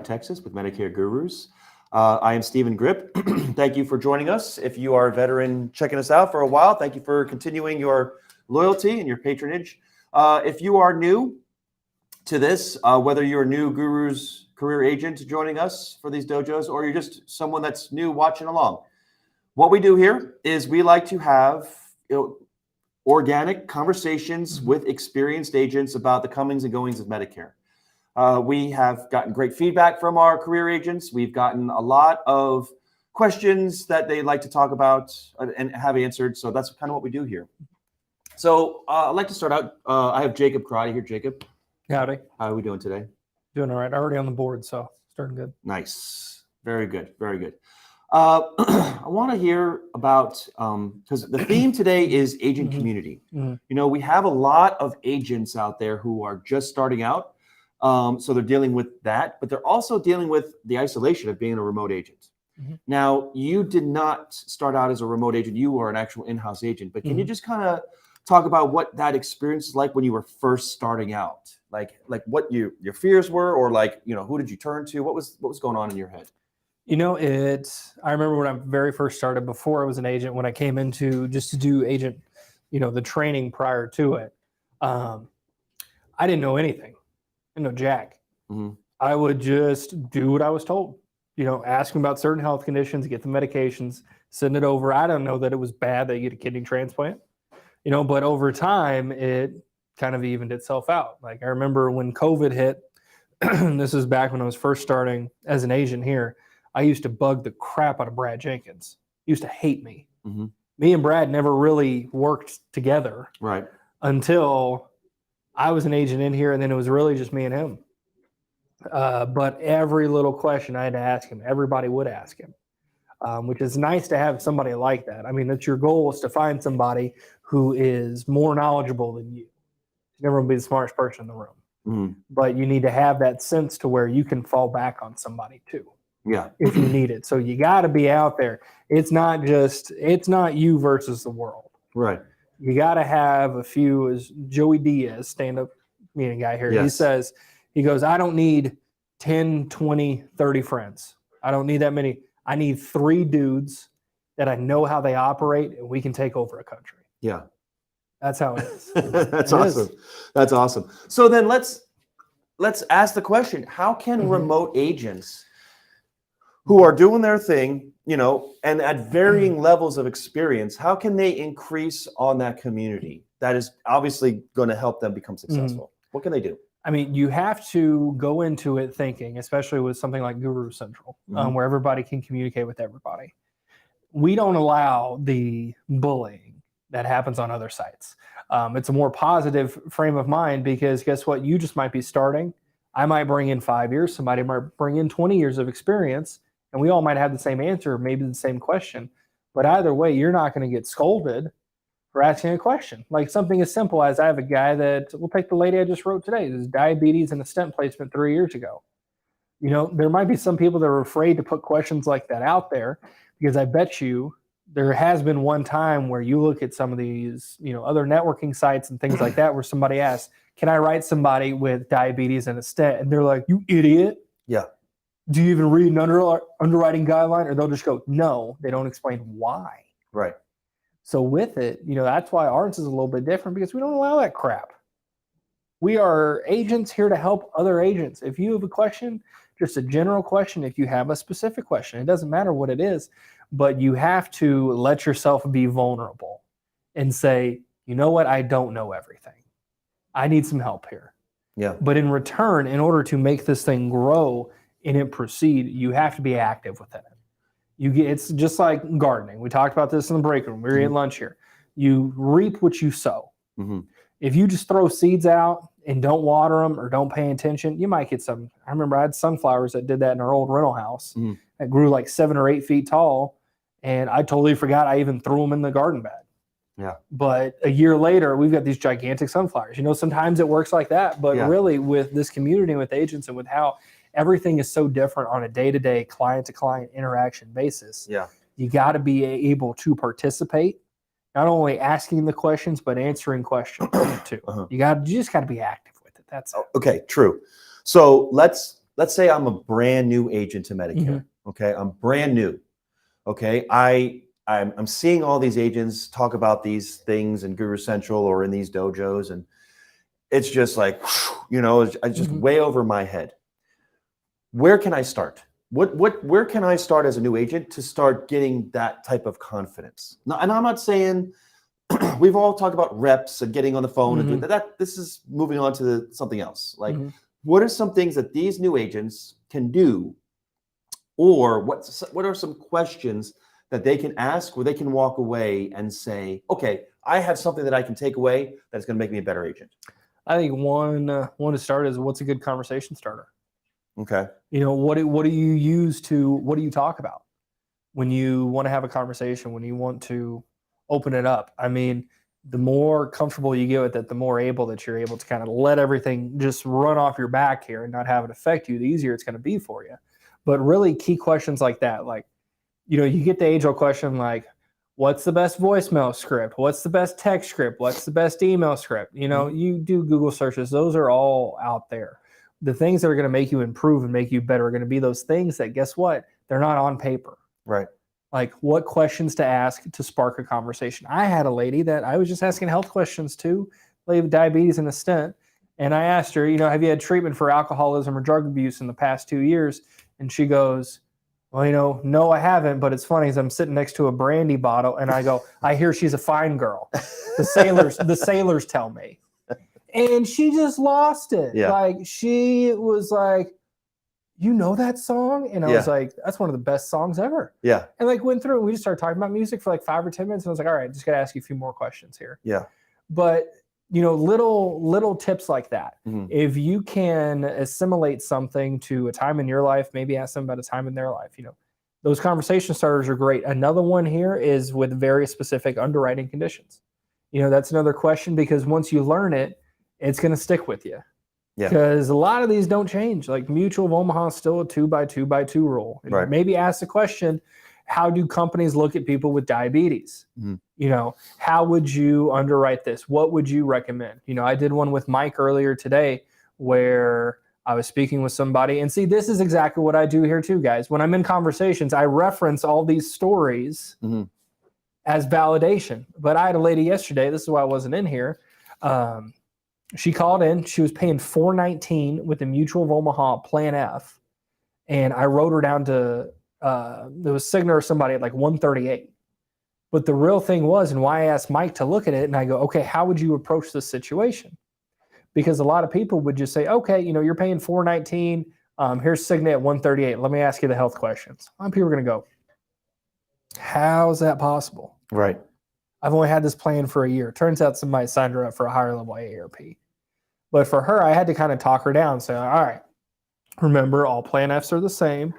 Texas with Medicare Gurus. I am Stephen Grip. Thank you for joining us. If you are a veteran checking us out for a while, thank you for continuing your loyalty and your patronage. If you are new to this, whether you're a new Gurus career agent joining us for these dojos, or you're just someone that's new watching along, what we do here is we like to have organic conversations with experienced agents about the comings and goings of Medicare. We have gotten great feedback from our career agents. We've gotten a lot of questions that they like to talk about and have answered. So that's kind of what we do here. So I'd like to start out. I have Jacob Karate here. Jacob. Howdy. How are we doing today? Doing all right. Already on the board, so starting good. Nice. Very good. Very good. I want to hear about, because the theme today is agent community. You know, we have a lot of agents out there who are just starting out. So they're dealing with that, but they're also dealing with the isolation of being a remote agent. Now, you did not start out as a remote agent. You were an actual in-house agent, but can you just kind of talk about what that experience is like when you were first starting out? Like what your fears were, or like, you know, who did you turn to? What was going on in your head? You know, I remember when I very first started, before I was an agent, when I came into just to do agent, you know, the training prior to it, I didn't know anything. I didn't know jack. I would just do what I was told. You know, ask them about certain health conditions, get the medications, send it over. I don't know that it was bad that you get a kidney transplant, you know, but over time it kind of evened itself out. Like I remember when COVID hit, this is back when I was first starting as an agent here, I used to bug the crap out of Brad Jenkins. He used to hate me. Me and Brad never really worked together. Right. Until I was an agent in here, and then it was really just me and him. But every little question I had to ask him, everybody would ask him, which is nice to have somebody like that. I mean, that's your goal, is to find somebody who is more knowledgeable than you. You're never going to be the smartest person in the room. But you need to have that sense to where you can fall back on somebody too. Yeah. If you need it. So you got to be out there. It's not you versus the world. Right. You got to have a few, as Joey Diaz, stand-up meeting guy here, Yes. he goes, I don't need 10, 20, 30 friends. I don't need that many. I need 3 dudes that I know how they operate, and we can take over a country. Yeah. That's how it is. That's awesome. That's awesome. So then let's ask the question, how can remote agents who are doing their thing, you know, and at varying levels of experience, how can they increase on that community that is obviously going to help them become successful? What can they do? I mean, you have to go into it thinking, especially with something like Guru Central, where everybody can communicate with everybody. We don't allow the bullying that happens on other sites. It's a more positive frame of mind, because guess what? You just might be starting. I might bring in 5 years. Somebody might bring in 20 years of experience. And we all might have the same answer, maybe the same question. But either way, you're not going to get scolded for asking a question. Like something as simple as, I have a guy that, we'll take the lady I just wrote today, there's diabetes and a stent placement 3 years ago. You know, there might be some people that are afraid to put questions like that out there, because I bet you there has been one time where you look at some of these, you know, other networking sites and things like that, where somebody asks, can I write somebody with diabetes and a stent? And they're like, you idiot. Yeah. Do you even read an underwriting guideline? Or they'll just go, no, they don't explain why. Right. So with it, you know, that's why ours is a little bit different, because we don't allow that crap. We are agents here to help other agents. If you have a question, just a general question, if you have a specific question, it doesn't matter what it is, but you have to let yourself be vulnerable and say, you know what, I don't know everything. I need some help here. Yeah. But in return, in order to make this thing grow and it proceed, you have to be active within it. It's just like gardening. We talked about this in the break room. We were eating lunch here. You reap what you sow. If you just throw seeds out and don't water them or don't pay attention, you might get some. I remember I had sunflowers that did that in our old rental house that grew like 7 or 8 feet tall, and I totally forgot I even threw them in the garden bed. Yeah. But a year later, we've got these gigantic sunflowers. You know, sometimes it works like that, but really with this community, with agents, and with how everything is so different on a day-to-day, client-to-client interaction basis, you got to be able to participate, not only asking the questions, but answering questions too. You just got to be active with it. That's it. Okay, true. So let's let's say I'm a brand new agent to Medicare. Okay, I'm brand new. Okay, I'm seeing all these agents talk about these things in Guru Central or in these dojos, and it's just like, it's just way over my head. Where can I start? Where can I start as a new agent to start getting that type of confidence? Now, and I'm not saying we've all talked about reps and getting on the phone and doing that. This is moving on to something else. Like, what are some things that these new agents can do, or what are some questions that they can ask where they can walk away and say, okay, I have something that I can take away that's going to make me a better agent? I think one to start is, what's a good conversation starter? Okay. What do you use what do you talk about when you want to have a conversation, when you want to open it up? I mean, the more comfortable you get with it, the more you're able to kind of let everything just run off your back here and not have it affect you, the easier it's going to be for you. But really key questions like that, like, you get the age-old question like, what's the best voicemail script? What's the best text script? What's the best email script? You do Google searches. Those are all out there. The things that are going to make you improve and make you better are going to be those things that, guess what? They're not on paper. Right. Like, what questions to ask to spark a conversation. I had a lady that I was just asking health questions to, lady with diabetes and a stent. And I asked her, have you had treatment for alcoholism or drug abuse in the past 2 years? And she goes, well, no, I haven't, but it's funny as I'm sitting next to a brandy bottle and I go, I hear she's a fine girl. The sailors tell me. And she just lost it. Yeah. Like, she was like, that song? And I was like, that's one of the best songs ever. Yeah. And like went through and we just started talking about music for like 5 or 10 minutes. And I was like, all right, just got to ask you a few more questions here. Yeah. But, little tips like that. If you can assimilate something to a time in your life, maybe ask them about a time in their life, those conversation starters are great. Another one here is with very specific underwriting conditions. That's another question, because once you learn it, it's going to stick with you. Yeah. Because a lot of these don't change. Like Mutual of Omaha is still a 2x2x2 rule. Right. Maybe ask the question, how do companies look at people with diabetes? How would you underwrite this? What would you recommend? I did one with Mike earlier today where I was speaking with somebody, and see, this is exactly what I do here too, guys. When I'm in conversations, I reference all these stories as validation. But I had a lady yesterday, this is why I wasn't in here. She called in, she was paying $419 with the Mutual of Omaha Plan F. And I wrote her down to, there was Cigna or somebody at like $138. But the real thing was, and why I asked Mike to look at it, and I go, okay, how would you approach this situation? Because a lot of people would just say, okay, you're paying $419. Here's Cigna at $138. Let me ask you the health questions. A lot of people are going to go, how's that possible? Right. I've only had this plan for a year. Turns out somebody signed her up for a higher level AARP. But for her, I had to kind of talk her down and say, all right, remember, all Plan Fs are the same.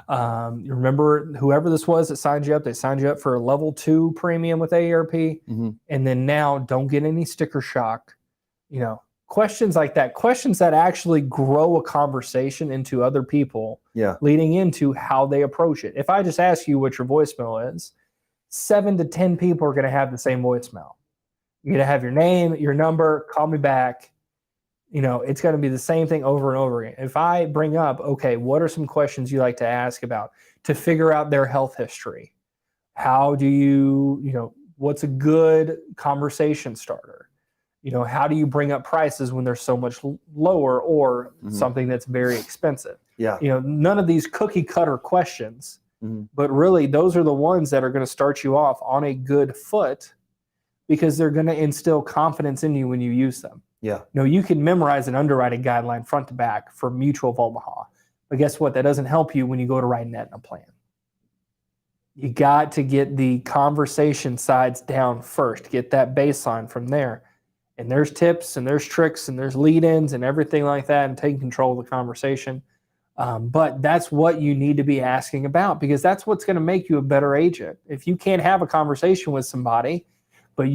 You remember, whoever this was that signed you up, they signed you up for a level 2 premium with AARP. And then now don't get any sticker shock. Questions like that, questions that actually grow a conversation into other people, leading into how they approach it. If I just ask you what your voicemail is, 7 to 10 people are going to have the same voicemail. You're going to have your name, your number, call me back. It's going to be the same thing over and over again. If I bring up, okay, what are some questions you like to ask about to figure out their health history? How do you, what's a good conversation starter? How do you bring up prices when they're so much lower or something that's very expensive? Yeah. None of these cookie cutter questions, but really those are the ones that are going to start you off on a good foot, because they're going to instill confidence in you when you use them. Yeah. You can memorize an underwriting guideline front to back for Mutual of Omaha, but guess what? That doesn't help you when you go to write an Aetna plan. You got to get the conversation sides down first. Get that baseline from there. And there's tips and there's tricks and there's lead-ins and everything like that, and taking control of the conversation. But that's what you need to be asking about, because that's what's going to make you a better agent. If you can't have a conversation with somebody, but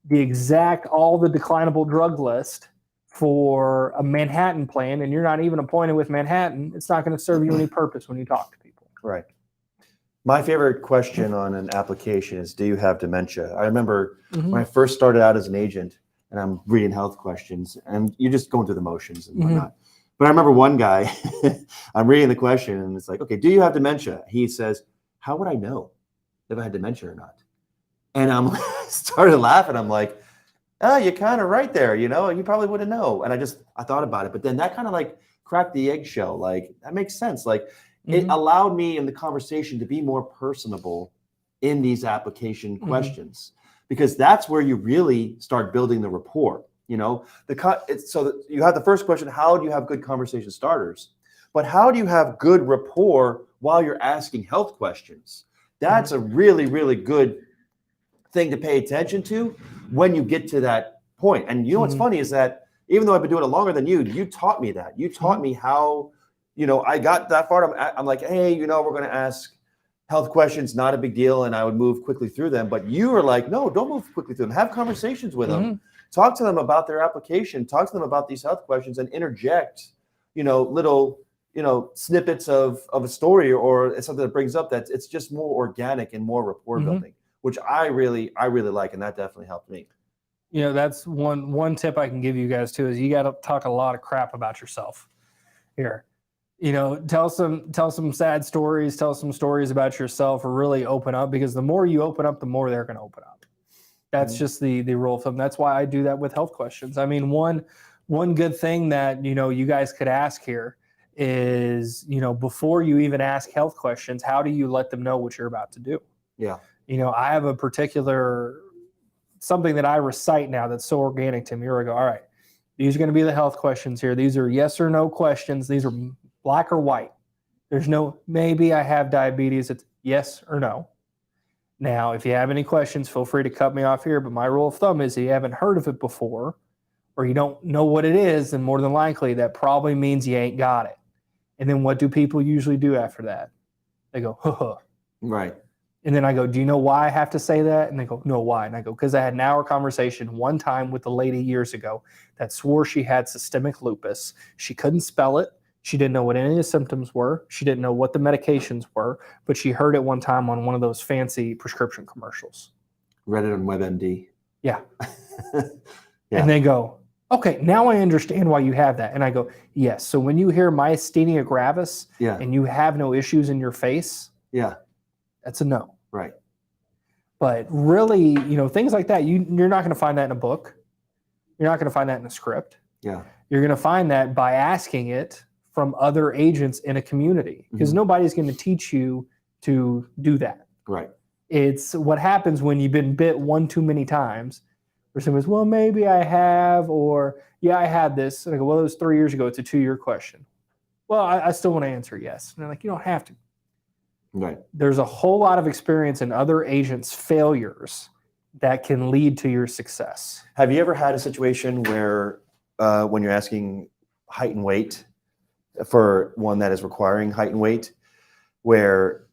the exact, all the declinable drug list for a Manhattan plan, and you're not even appointed with Manhattan, it's not going to serve you any purpose when you talk to people. Right. My favorite question on an application is, do you have dementia? I remember when I first started out as an agent and I'm reading health questions and you're just going through the motions and whatnot. But I remember one guy, I'm reading the question and it's like, okay, do you have dementia? He says, how would I know if I had dementia or not? And I'm started laughing. I'm like, oh, you're kind of right there. You probably wouldn't know. And I thought about it, but then that kind of like cracked the eggshell. Like that makes sense. Like it allowed me in the conversation to be more personable in these application questions, because that's where you really start building the rapport. So you have the first question, how do you have good conversation starters? But how do you have good rapport while you're asking health questions? That's a really, really good thing to pay attention to when you get to that point. And what's funny is that even though I've been doing it longer than you taught me that. You taught me how, I got that far. I'm like, hey, we're going to ask health questions, not a big deal. And I would move quickly through them. But you were like, no, don't move quickly through them. Have conversations with them. Talk to them about their application. Talk to them about these health questions and interject, little, snippets of a story or something that brings up that it's just more organic and more rapport building, which I really like. And that definitely helped me. That's one tip I can give you guys too, is you got to talk a lot of crap about yourself here. Tell some sad stories, tell some stories about yourself, or really open up, because the more you open up, the more they're going to open up. That's just the rule of thumb. That's why I do that with health questions. I mean, one good thing that, you guys could ask here is, before you even ask health questions, how do you let them know what you're about to do? Yeah. I have a particular something that I recite now that's so organic to me. Here I go. All right, these are going to be the health questions here. These are yes or no questions. These are black or white. There's no maybe I have diabetes. It's yes or no. Now, if you have any questions, feel free to cut me off here. But my rule of thumb is if you haven't heard of it before, or you don't know what it is, then more than likely that probably means you ain't got it. And then what do people usually do after that? They go, huh. Right. And then I go, do you know why I have to say that? And they go, no, why? And I go, because I had an hour conversation one time with a lady years ago that swore she had systemic lupus. She couldn't spell it. She didn't know what any of the symptoms were. She didn't know what the medications were, but she heard it one time on one of those fancy prescription commercials. Read it on WebMD. Yeah. And they go, okay, now I understand why you have that. And I go, yes. So when you hear myasthenia gravis and you have no issues in your face, that's a no. Right. But really, things like that, you're not going to find that in a book. You're not going to find that in a script. Yeah. You're going to find that by asking it from other agents in a community, because nobody's going to teach you to do that. Right. It's what happens when you've been bit one too many times, where someone says, well, maybe I have, or yeah, I had this. And I go, well, it was 3 years ago. It's a 2-year question. Well, I still want to answer yes. And they're like, you don't have to. Right. There's a whole lot of experience in other agents' failures that can lead to your success. Have you ever had a situation where when you're asking height and weight for one that is requiring height and weight, where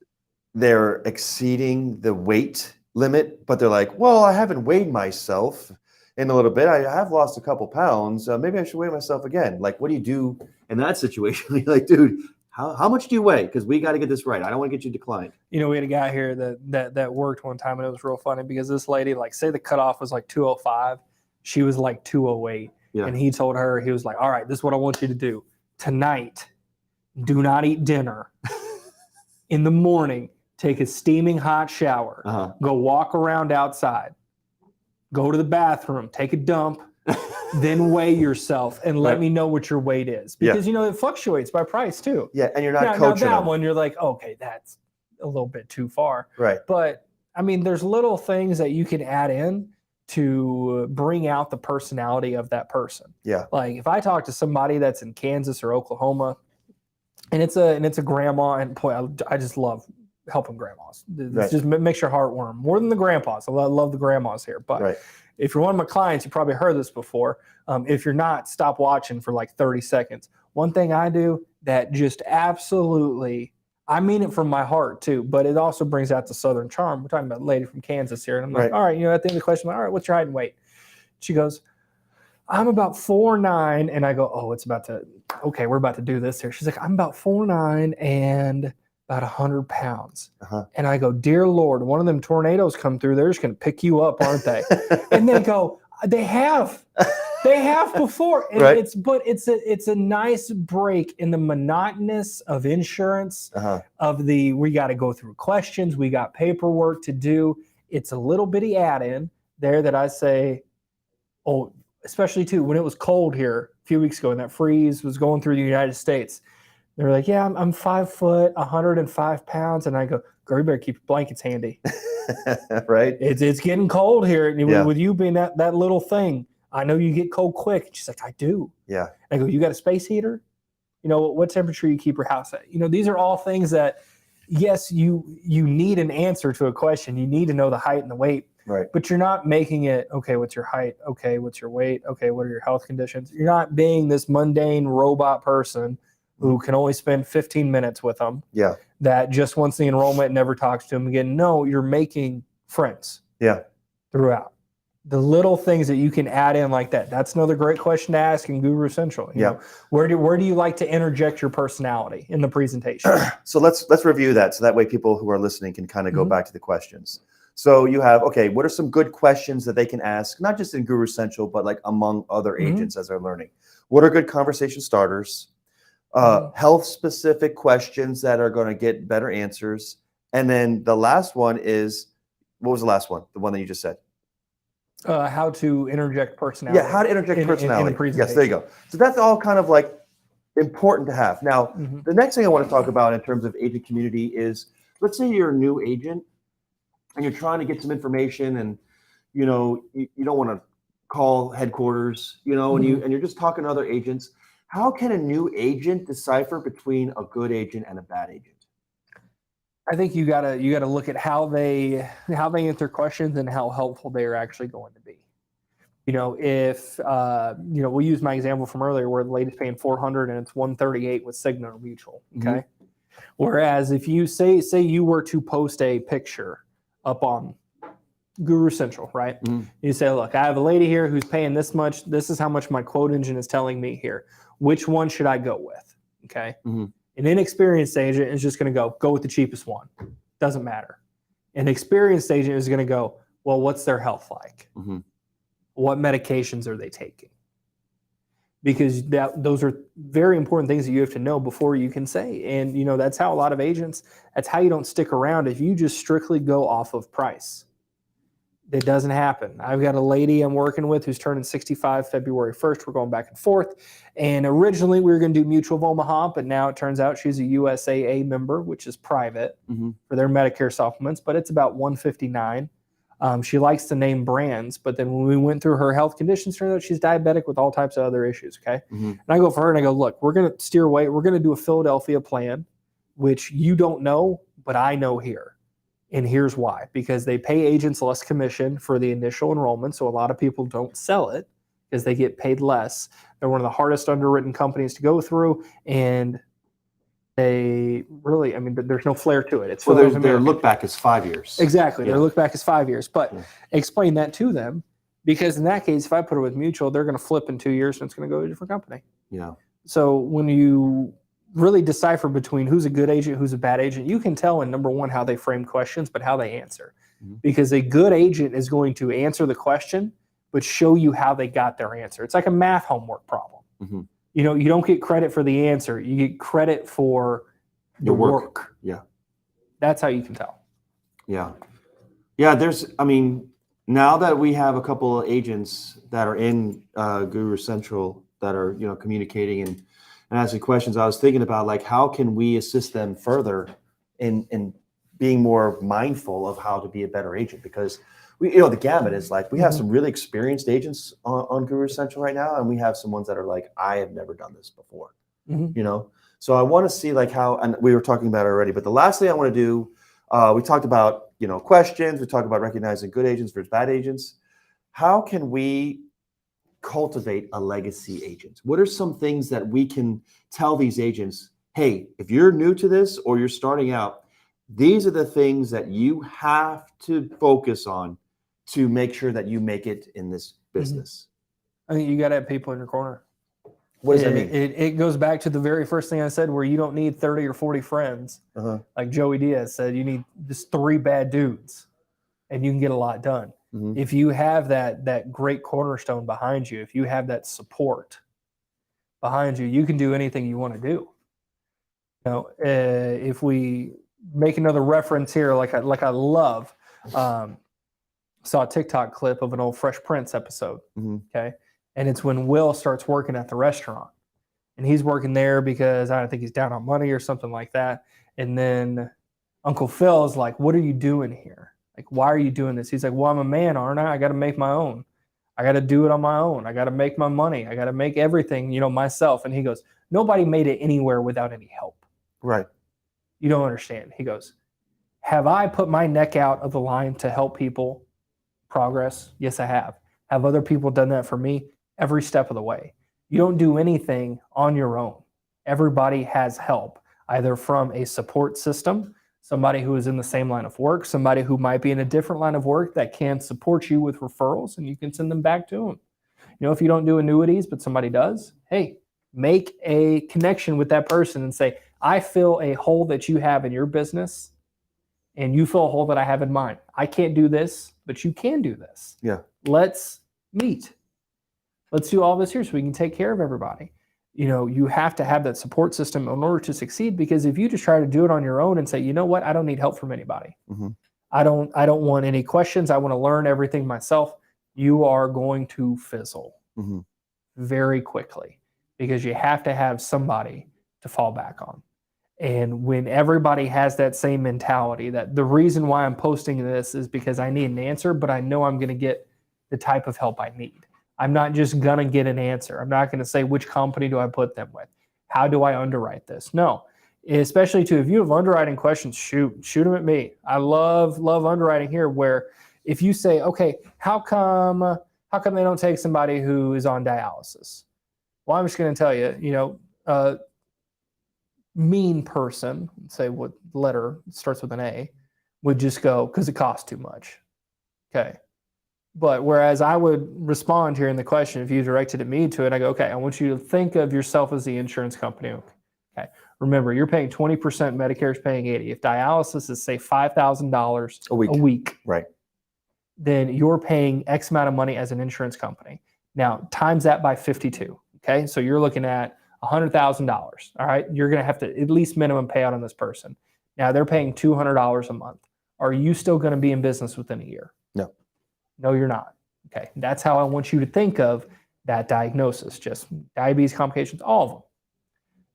they're exceeding the weight limit, but they're like, well, I haven't weighed myself in a little bit. I have lost a couple pounds. Maybe I should weigh myself again. Like, what do you do in that situation? You're like, dude, how much do you weigh? Because we got to get this right. I don't want to get you declined. We had a guy here that worked one time, and it was real funny because this lady, like, say the cutoff was like 205. She was like 208. Yeah. And he told her, he was like, all right, this is what I want you to do. Tonight, do not eat dinner. In the morning, take a steaming hot shower. Go walk around outside. Go to the bathroom. Take a dump. Then weigh yourself and let me know what your weight is. Because, it fluctuates by price too. Yeah, and you're not coaching now that them. one, you're like, okay, that's a little bit too far. Right. But, I mean, there's little things that you can add in to bring out the personality of that person. Yeah. Like if I talk to somebody that's in Kansas or Oklahoma, and it's a grandma, and boy, I just love helping grandmas. It just makes your heart warm more than the grandpas. I love the grandmas here. But if you're one of my clients, you probably heard this before. If you're not, stop watching for like 30 seconds. One thing I do that just absolutely, I mean it from my heart too, but it also brings out the Southern charm. We're talking about a lady from Kansas here. And I'm like, all right, at the end of the question, I'm like, all right, what's your height and weight? She goes, I'm about 4'9". And I go, okay, we're about to do this here. She's like, I'm about 4'9" and about 100 pounds. And I go, dear Lord, one of them tornadoes come through, they're just going to pick you up, aren't they? And they go, they have. They have before, and Right. it's a nice break in the monotonous of insurance. Uh-huh. We got to go through questions, we got paperwork to do. It's a little bitty add-in there that I say, oh, especially too when it was cold here a few weeks ago and that freeze was going through the United States. They were like, "Yeah, I'm 5 foot, 105 pounds," and I go, "Girl, you better keep your blankets handy." Right. It's getting cold here, and Yeah. with you being that little thing, I know you get cold quick. She's like, "I do." Yeah. I go, "You got a space heater? You know what temperature you keep your house at?" You know, these are all things that, yes, you need an answer to a question. You need to know the height and the weight, Right. but you're not making it, okay, what's your height? Okay, what's your weight? Okay, what are your health conditions? You're not being this mundane robot person who can only spend 15 minutes with them. Yeah. That just wants the enrollment and never talks to them again. No, you're making friends. Yeah. Throughout. The little things that you can add in like that. That's another great question to ask in Guru Central. You know, where do you like to interject your personality in the presentation? So let's review that, so that way people who are listening can kind of go Mhm. back to the questions. So you have, okay, what are some good questions that they can ask, not just in Guru Central, but like among other Mhm. agents as they're learning? What are good conversation starters? Health specific questions that are going to get better answers. And then the last one is, what was the last one? The one that you just said? How to interject personality. Yeah, how to interject in personality. a presentation. Yes, there you go. So that's all kind of like important to have. Now, Mhm. the next thing I want to talk about in terms of agent community is, let's say you're a new agent and you're trying to get some information, and you know you don't want to call headquarters, you know, and you're just talking to other agents. How can a new agent decipher between a good agent and a bad agent? I think you gotta look at how they answer questions and how helpful they are actually going to be. You know, if we'll use my example from earlier where the lady's paying $400 and it's $138 with Cigna or Mutual. Okay. Whereas if you say you were to post a picture up on Guru Central, right? You say, look, I have a lady here who's paying this much. This is how much my quote engine is telling me here. Which one should I go with? Okay. An inexperienced agent is just going to go with the cheapest one. Doesn't matter. An experienced agent is going to go, well, what's their health like? What medications are they taking? Because those are very important things that you have to know before you can say. And, you know, that's how a lot of agents, that's how you don't stick around if you just strictly go off of price. It doesn't happen. I've got a lady I'm working with who's turning 65 February 1st. We're going back and forth. And originally we were going to do Mutual of Omaha, but now it turns out she's a USAA member, which is private for their Medicare supplements, but it's about $159. She likes to name brands, but then when we went through her health conditions, turned out she's diabetic with all types of other issues. Okay. And I go for her and I go, look, we're going to steer away. We're going to do a Philadelphia plan, which you don't know, but I know here. And here's why, because they pay agents less commission for the initial enrollment. So a lot of people don't sell it because they get paid less. They're one of the hardest underwritten companies to go through. And they really, I mean, there's no flair to it. It's their look back is 5 years. Exactly. Their look back is 5 years. But explain that to them, because in that case, if I put it with Mutual, they're going to flip in 2 years and it's going to go to a different company. Yeah. So when you really decipher between who's a good agent, who's a bad agent, you can tell in number one how they frame questions, but how they answer. Because a good agent is going to answer the question, but show you how they got their answer. It's like a math homework problem. You know, you don't get credit for the answer. You get credit for the work. Yeah. That's how you can tell. Yeah. Yeah. I mean, now that we have a couple of agents that are in Guru Central that are, you know, communicating and asking questions, I was thinking about like, how can we assist them further in being more mindful of how to be a better agent? Because we, you know, the gamut is like, we have some really experienced agents on Guru Central right now. And we have some ones that are like, I have never done this before, you know? So I want to see like how, and we were talking about it already, but the last thing I want to do, we talked about, you know, questions, we talked about recognizing good agents versus bad agents. How can we cultivate a legacy agent? What are some things that we can tell these agents, hey, if you're new to this or you're starting out, these are the things that you have to focus on to make sure that you make it in this business? I think you got to have people in your corner. What does that mean? It goes back to the very first thing I said, where you don't need 30 or 40 friends. Like Joey Diaz said, you need just 3 bad dudes and you can get a lot done. If you have that great cornerstone behind you, if you have that support behind you, you can do anything you want to do. If we make another reference here, like I love, saw a TikTok clip of an old Fresh Prince episode. Okay, and it's when Will starts working at the restaurant, and he's working there because I don't think he's down on money or something like that. And then Uncle Phil is like, "What are you doing here? Like, why are you doing this?" He's like, "Well, I'm a man, aren't I? I got to make my own. I got to do it on my own. I got to make my money. I got to make everything, myself." And he goes, "Nobody made it anywhere without any help." Right. You don't understand. He goes, "Have I put my neck out of the line to help people progress? Yes, I have. Have other people done that for me? Every step of the way. You don't do anything on your own. Everybody has help, either from a support system, somebody who is in the same line of work, somebody who might be in a different line of work that can support you with referrals, and you can send them back to them. If you don't do annuities, but somebody does, hey, make a connection with that person and say, I fill a hole that you have in your business, and you fill a hole that I have in mine. I can't do this, but you can do this. Yeah. Let's meet. Let's do all this here so we can take care of everybody. You have to have that support system in order to succeed, because if you just try to do it on your own and say, you know what, I don't need help from anybody. I don't want any questions. I want to learn everything myself. You are going to fizzle very quickly, because you have to have somebody to fall back on. And when everybody has that same mentality, that the reason why I'm posting this is because I need an answer, but I know I'm going to get the type of help I need. I'm not just going to get an answer. I'm not going to say, which company do I put them with? How do I underwrite this? No, especially if you have underwriting questions, shoot them at me. I love underwriting here, where if you say, okay, how come they don't take somebody who is on dialysis? Well, I'm just going to tell you, mean person, say what letter starts with an A, would just go, because it costs too much. Okay. But whereas I would respond here in the question, if you directed at me to it, I go, okay, I want you to think of yourself as the insurance company. Okay. Remember, you're paying 20%, Medicare is paying 80%. If dialysis is, say, $5,000 a week, right, then you're paying X amount of money as an insurance company. Now, times that by 52. Okay. So you're looking at $100,000. All right. You're going to have to at least minimum pay out on this person. Now they're paying $200 a month. Are you still going to be in business within a year? No, you're not. Okay. That's how I want you to think of that diagnosis, just diabetes complications, all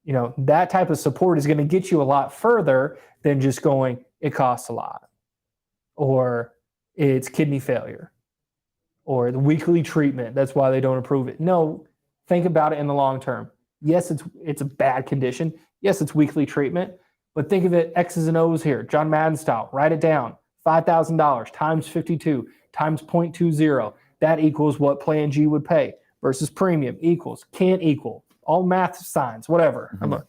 of them. That type of support is going to get you a lot further than just going, it costs a lot, or it's kidney failure, or the weekly treatment. That's why they don't approve it. No, think about it in the long term. Yes, it's a bad condition. Yes, it's weekly treatment, but think of it X's and O's here. John Madden style, write it down. $5,000 times 52 times 0.20. That equals what Plan G would pay versus premium equals, can't equal, all math signs, whatever. I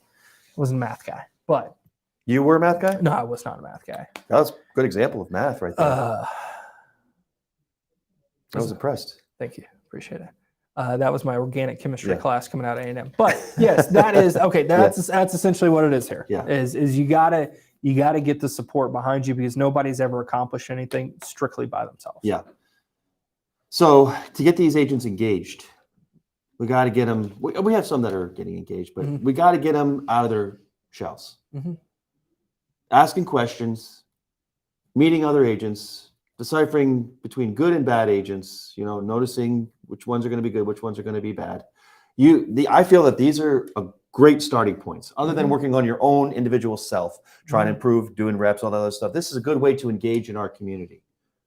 wasn't a math guy, but. You were a math guy? No, I was not a math guy. That was a good example of math right there. I was impressed. Thank you. Appreciate it. That was my organic chemistry class coming out of A&M. But yes, that is okay. That's essentially what it is here. Yeah. Is you gotta get the support behind you, because nobody's ever accomplished anything strictly by themselves. Yeah. So to get these agents engaged, we got to get them. We have some that are getting engaged, but we got to get them out of their shells, asking questions, meeting other agents, deciphering between good and bad agents, noticing which ones are going to be good, which ones are going to be bad. I feel that these are a great starting points, other than working on your own individual self, trying to improve, doing reps, all that other stuff. This is a good way to engage in our community.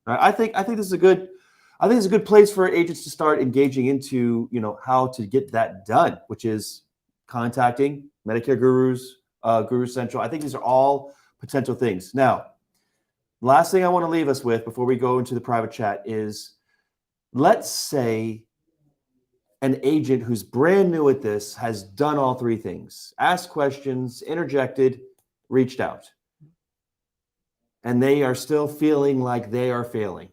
I think this is a good place for agents to start engaging into, how to get that done, which is contacting Medicare Gurus, Guru Central. I think these are all potential things. Now, last thing I want to leave us with before we go into the private chat is, let's say an agent who's brand new at this has done all three things: asked questions, interjected, reached out, and they are still feeling like they are failing.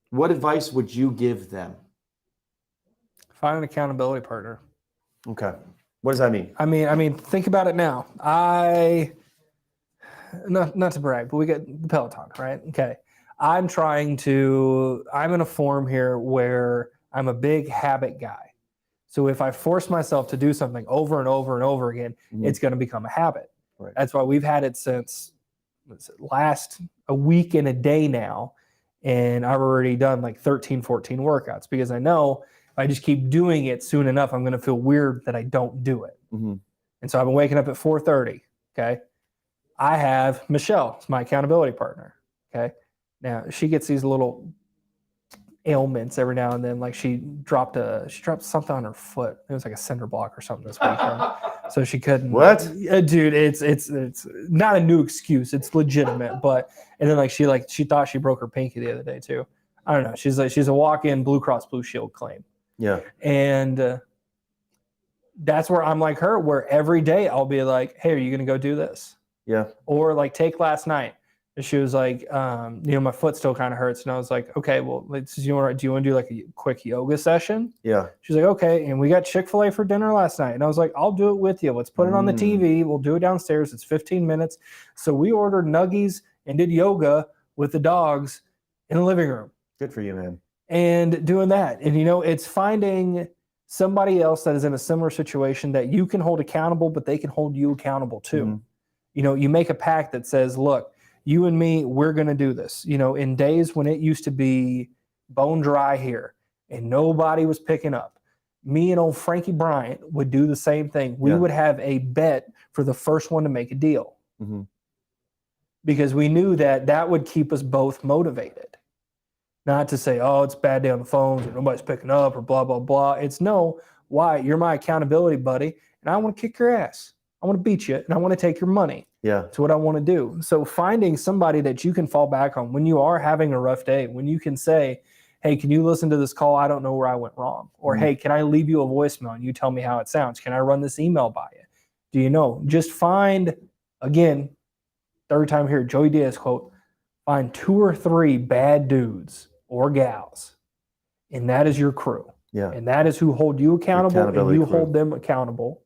What advice would you give them? Find an accountability partner. Okay. What does that mean? I mean, think about it now. Not to brag, but we got the Peloton, right? Okay. I'm in a form here where I'm a big habit guy. So if I force myself to do something over and over and over again, it's going to become a habit. Right. That's why we've had it since last a week and a day now. And I've already done like 13, 14 workouts because I know if I just keep doing it soon enough, I'm going to feel weird that I don't do it. And so I've been waking up at 4:30. Okay. I have Michelle, my accountability partner. Okay. Now she gets these little ailments every now and then. Like she dropped something on her foot. It was like a cinder block or something this weekend. So she couldn't. What? Dude, it's not a new excuse. It's legitimate. But and then she thought she broke her pinky the other day too. I don't know. She's a walk-in Blue Cross Blue Shield claim. Yeah. And that's where I'm like her, where every day I'll be like, hey, are you gonna go do this? Yeah. Or like take last night. And she was like, my foot still kind of hurts. And I was like, okay, well, do you want to do like a quick yoga session? Yeah. She's like, okay. And we got Chick-fil-A for dinner last night. And I was like, I'll do it with you. Let's put it on the TV. We'll do it downstairs. It's 15 minutes. So we ordered nuggies and did yoga with the dogs in the living room. Good for you, man. And doing that. And, it's finding somebody else that is in a similar situation that you can hold accountable, but they can hold you accountable too. You make a pact that says, look, you and me, we're going to do this. In days when it used to be bone dry here and nobody was picking up, me and old Frankie Bryant would do the same thing. We would have a bet for the first one to make a deal because we knew that would keep us both motivated. Not to say, oh, it's a bad day on the phones or nobody's picking up or blah, blah, blah. It's no, why? You're my accountability buddy and I want to kick your ass. I want to beat you and I want to take your money. Yeah. It's what I want to do. So finding somebody that you can fall back on when you are having a rough day, when you can say, hey, can you listen to this call? I don't know where I went wrong. Or, hey, can I leave you a voicemail and you tell me how it sounds? Can I run this email by you? Do you know? Just find, again, third time here, Joey Diaz quote, find 2 or 3 bad dudes or gals, and that is your crew. Yeah. And that is who hold you accountable and you crew. hold them accountable.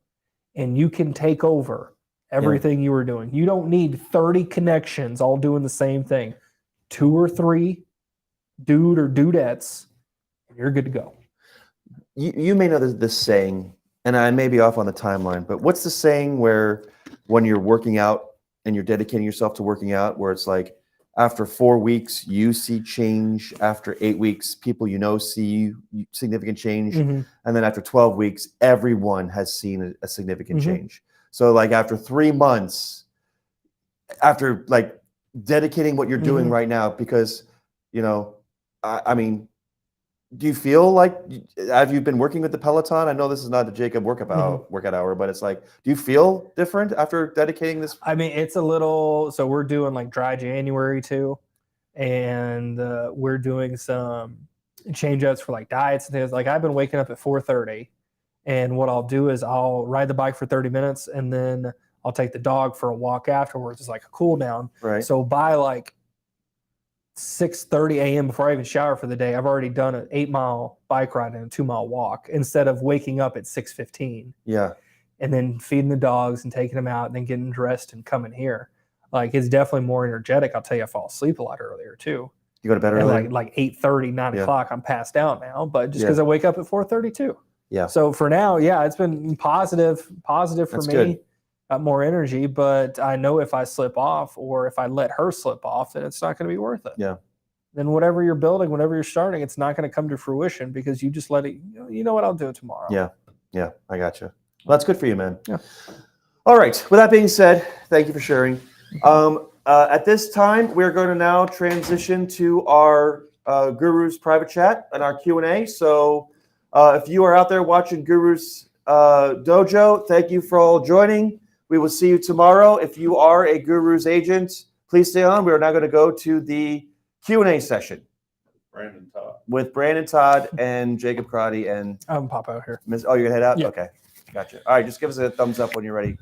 And you can take over everything you were doing. You don't need 30 connections all doing the same thing. 2 or 3 dude or dudettes, and you're good to go. You may know this saying, and I may be off on the timeline, but what's the saying where when you're working out and you're dedicating yourself to working out, where it's like after 4 weeks, you see change. After 8 weeks, people see significant change. And then after 12 weeks, everyone has seen a significant change. So like after 3 months, after like dedicating what you're doing right now, because, I mean, do you feel like, have you been working with the Peloton? I know this is not the Jacob workout hour, but it's like, do you feel different after dedicating this? I mean, it's a little, so we're doing like dry January too. And we're doing some change ups for like diets and things. Like I've been waking up at 4:30 and what I'll do is I'll ride the bike for 30 minutes and then I'll take the dog for a walk afterwards. It's like a cool down. Right. So by like 6:30 a.m. before I even shower for the day, I've already done an 8-mile bike ride and a 2-mile walk instead of waking up at 6:15. Yeah. And then feeding the dogs and taking them out and then getting dressed and coming here. Like it's definitely more energetic. I'll tell you, I fall asleep a lot earlier too. You go to bed early? Like 8:30, 9 o'clock, I'm passed out now. But just because I wake up at 4:30 too. Yeah. So for now, it's been positive for That's me. Good. Got more energy, but I know if I slip off or if I let her slip off, then it's not going to be worth it. Yeah. Then whatever you're building, whatever you're starting, it's not going to come to fruition because you just let it, you know what, I'll do it tomorrow. Yeah. Yeah. I got you. Well, that's good for you, man. Yeah. All right. With that being said, thank you for sharing. At this time, we're going to now transition to our Guru's private chat and our Q&A. So if you are out there watching Guru's Dojo, thank you for all joining. We will see you tomorrow. If you are a Guru's agent, please stay on. We are now going to go to the Q&A session. With Brandon Todd and Jacob Crotty and I'm pop out here. Oh, you're going to head out? Yeah. Okay. Gotcha. All right. Just give us a thumbs up when you're ready.